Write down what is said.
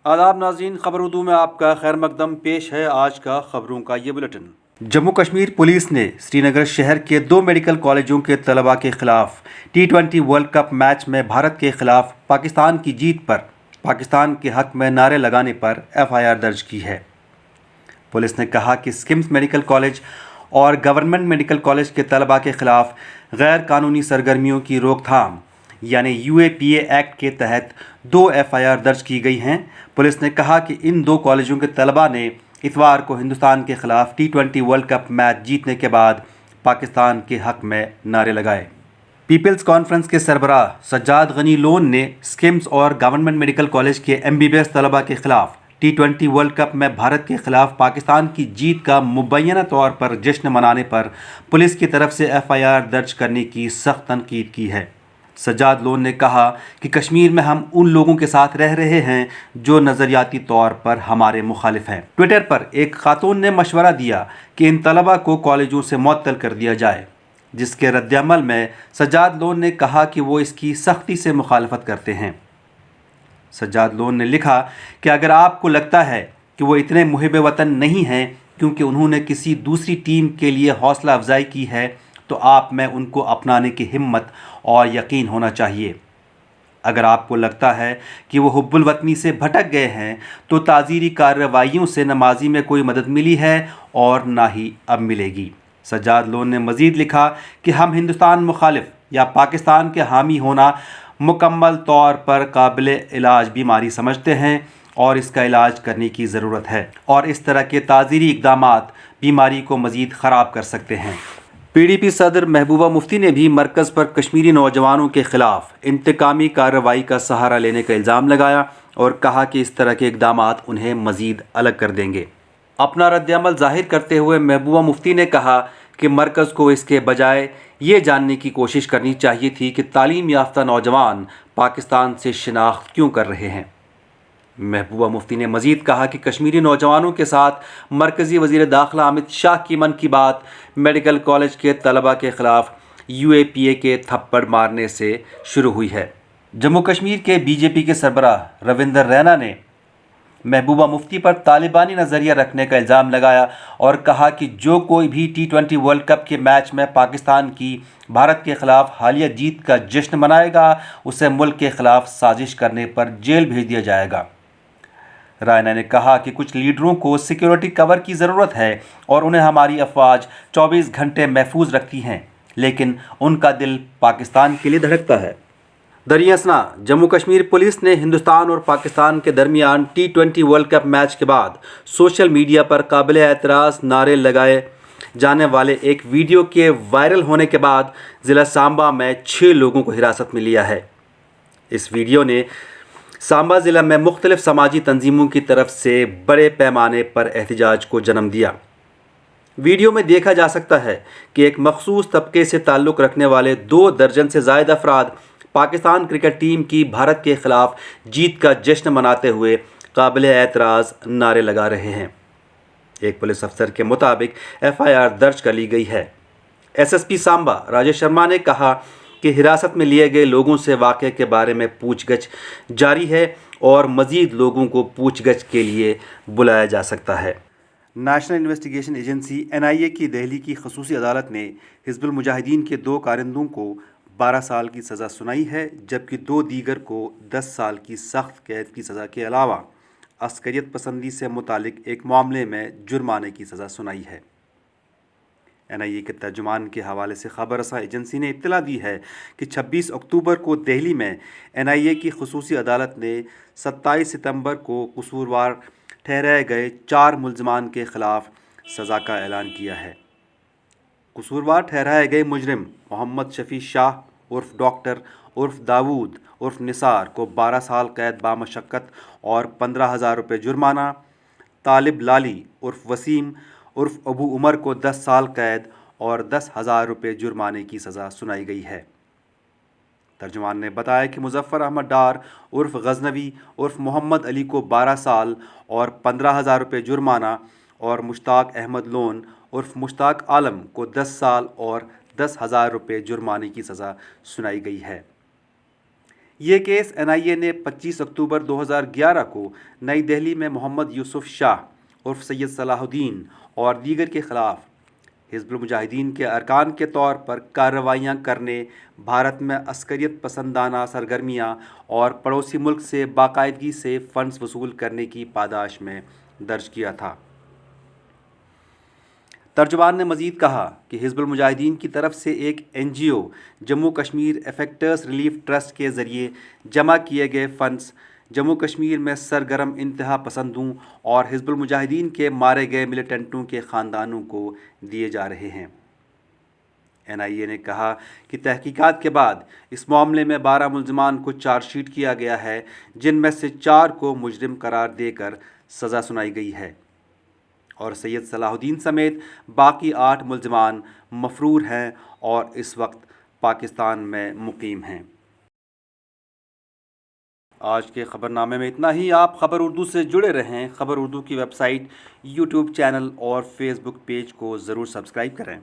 आदाब नाज़रीन, खबर उर्दू में आपका खैर मकदम पेश है आज का खबरों का ये बुलेटिन। जम्मू कश्मीर पुलिस ने श्रीनगर शहर के 2 मेडिकल कॉलेजों के तलबा के खिलाफ T20 वर्ल्ड कप मैच में भारत के खिलाफ पाकिस्तान की जीत पर पाकिस्तान के हक में नारे लगाने पर FIR दर्ज की है। पुलिस ने कहा कि स्किम्स मेडिकल कॉलेज और गवर्नमेंट मेडिकल कॉलेज के तलबा के खिलाफ गैर कानूनी सरगर्मियों की रोकथाम यानी UAPA एक्ट के तहत 2 FIR दर्ज की गई हैं। पुलिस ने कहा कि इन 2 कॉलेजों के तलबा ने इतवार को हिंदुस्तान के खिलाफ T20 वर्ल्ड कप मैच जीतने के बाद पाकिस्तान के हक में नारे लगाए। पीपल्स कॉन्फ्रेंस के सरबराह सज्जाद गनी लोन ने स्किम्स और गवर्नमेंट मेडिकल कॉलेज के MBBS तलबा के खिलाफ T20 वर्ल्ड कप में भारत के खिलाफ पाकिस्तान की जीत का मुबैना तौर पर जश्न मनाने पर पुलिस की तरफ से FIR दर्ज करने की सख्त तनकीद की है। सज्जाद लोन ने कहा कि कश्मीर में हम उन लोगों के साथ रह रहे हैं जो नज़रियाती तौर पर हमारे मुखालिफ हैं। ट्विटर पर एक खातून ने मशवरा दिया कि इन तलबा को कॉलेजों से मुअत्तल कर दिया जाए, जिसके रद्दअमल में सज्जाद लोन ने कहा कि वो इसकी सख्ती से मुखालफत करते हैं। सज्जाद लोन ने लिखा कि अगर आपको लगता है कि वो इतने मुहिब वतन नहीं हैं क्योंकि उन्होंने किसी दूसरी टीम के लिए हौसला अफजाई की है, तो आप में उनको अपनाने की हिम्मत और यकीन होना चाहिए। अगर आपको लगता है कि वो हुब्बुल वतनी से भटक गए हैं, तो ताज़ीरी कार्रवाइयों से नमाजी में कोई मदद मिली है और ना ही अब मिलेगी। सज्जाद लोन ने मज़ीद लिखा कि हम हिंदुस्तान मुखालिफ या पाकिस्तान के हामी होना मुकम्मल तौर पर काबिल इलाज बीमारी समझते हैं और इसका इलाज करने की ज़रूरत है, और इस तरह के ताज़ीरी इक़दामात बीमारी को मज़ीद ख़राब कर सकते हैं। PDP सदर महबूबा मुफ्ती ने भी मरकज़ पर कश्मीरी नौजवानों के खिलाफ इंतकामी कार्रवाई का सहारा लेने का इल्ज़ाम लगाया और कहा कि इस तरह के इक़दामात उन्हें मज़ीद अलग कर देंगे। अपना रद्दअमल ज़ाहिर करते हुए महबूबा मुफ्ती ने कहा कि मरकज़ को इसके बजाय ये जानने की कोशिश करनी चाहिए थी कि तालीम याफ्ता नौजवान पाकिस्तान से शिनाख्त क्यों कर रहे हैं। महबूबा मुफ्ती ने मज़ीद कहा कि कश्मीरी नौजवानों के साथ मरकज़ी वज़ीर दाखिला अमित शाह की मन की बात मेडिकल कॉलेज के तलबा के ख़िलाफ़ UAPA के थप्पड़ मारने से शुरू हुई है। जम्मू कश्मीर के BJP के सरबराह रविंदर रैना ने महबूबा मुफ्ती पर तालिबानी नज़रिया रखने का इल्ज़ाम लगाया और कहा कि जो कोई भी T20 वर्ल्ड कप के मैच में पाकिस्तान की भारत के ख़िलाफ़ हालिया जीत का जश्न मनाएगा, उसे मुल्क के ख़िलाफ़ साजिश करने पर जेल भेज दिया जाएगा। रायना ने कहा कि कुछ लीडरों को सिक्योरिटी कवर की ज़रूरत है और उन्हें हमारी अफवाज 24 घंटे महफूज रखती हैं, लेकिन उनका दिल पाकिस्तान के लिए धड़कता है। दरियासना जम्मू कश्मीर पुलिस ने हिंदुस्तान और पाकिस्तान के दरमियान T20 वर्ल्ड कप मैच के बाद सोशल मीडिया पर काबिल एतराज़ नारे लगाए जाने वाले एक वीडियो के वायरल होने के बाद ज़िला सांबा में 6 लोगों को हिरासत में लिया है। इस वीडियो ने सांबा ज़िला में मुख्तलिफ समाजी तंजीमों की तरफ से बड़े पैमाने पर एहतजाज को जन्म दिया। वीडियो में देखा जा सकता है कि एक मखसूस तबके से ताल्लुक़ रखने वाले 2 दर्जन से ज़ायद अफराद पाकिस्तान क्रिकेट टीम की भारत के ख़िलाफ़ जीत का जश्न मनाते हुए काबिल एतराज़ नारे लगा रहे हैं। एक पुलिस अफसर के मुताबिक FIR दर्ज कर ली गई है। SSP सांबा राजेश शर्मा ने कहा कि हिरासत में लिए गए लोगों से वाक़े के बारे में पूछगछ जारी है और मज़ीद लोगों को पूछगछ के लिए बुलाया जा सकता है। नेशनल इन्वेस्टिगेशन एजेंसी NIA की दिल्ली की खसूसी अदालत ने हिज़्बुल मुजाहिदीन के 2 कारिंदों को 12 साल की सज़ा सुनाई है, जबकि 2 दीगर को 10 साल की सख्त कैद की सज़ा के अलावा अस्करियत पसंदी से मुतालिक एक मामले में जुर्माने की सज़ा सुनाई है। NIA के तर्जुमान के हवाले से खबर रसा एजेंसी ने इत्तला दी है कि 26 अक्टूबर को दिल्ली में NIA की खसूसी अदालत ने 27 सितंबर को कसूरवार ठहराए गए 4 मुल्ज़मान के ख़िलाफ़ सज़ा का ऐलान किया है। कसूरवार ठहराए गए मुजरिम मोहम्मद शफ़ी शाह उर्फ़ डॉक्टर उर्फ़ दाऊद उर्फ़ निसार को 12 साल कैद बामशक्क़त और 15,000 रुपये जुर्माना, तालिब लाली उर्फ़ वसीम उर्फ़ अबू उमर को 10 साल कैद और 10,000 रुपये जुर्माने की सज़ा सुनाई गई है। तर्जुमान ने बताया कि मुज़फ़्फ़र अहमद डार उर्फ़ गज़नवी उर्फ़ मोहम्मद अली को 12 साल और 15,000 रुपये जुर्माना और मुश्ताक अहमद लोन उर्फ़ मुश्ताक आलम को 10 साल और 10,000 रुपये जुर्माने की सज़ा सुनाई गई है। ये केस NIA ने 25 अक्टूबर 2011 को नई दिल्ली में मोहम्मद यूसुफ शाह उर्फ सैयद सलाहुद्दीन और दीगर के खिलाफ हिजबुल मुजाहिदीन के अरकान के तौर पर कार्रवाइयाँ करने, भारत में अस्करियत पसंदाना सरगर्मियाँ और पड़ोसी मुल्क से बाकायदगी से फ़ंड्स वसूल करने की पादाश में दर्ज किया था। तर्जुमान ने मज़ीद कहा कि हिजबुल मुजाहिदीन की तरफ से एक NGO Jammu Kashmir affectees relief trust के ज़रिए जमा किए गए फ़ंड्स जम्मू कश्मीर में सरगर्म इंतहा पसंदों और हिजबुल मुजाहिदीन के मारे गए मिलिटेंटों के ख़ानदानों को दिए जा रहे हैं। NIA ने कहा कि तहकीकात के बाद इस मामले में 12 मुल्ज़िमान को चार्जशीट किया गया है, जिनमें से 4 को मुजरिम करार देकर सज़ा सुनाई गई है और सैयद सलाहुद्दीन समेत बाकी 8 मुल्ज़िमान मफरूर हैं और इस वक्त पाकिस्तान में मुकीम हैं। आज के ख़बरनामे में इतना ही। आप ख़बर उर्दू से जुड़े रहें। ख़बर उर्दू की वेबसाइट, यूट्यूब चैनल और फेसबुक पेज को ज़रूर सब्सक्राइब करें।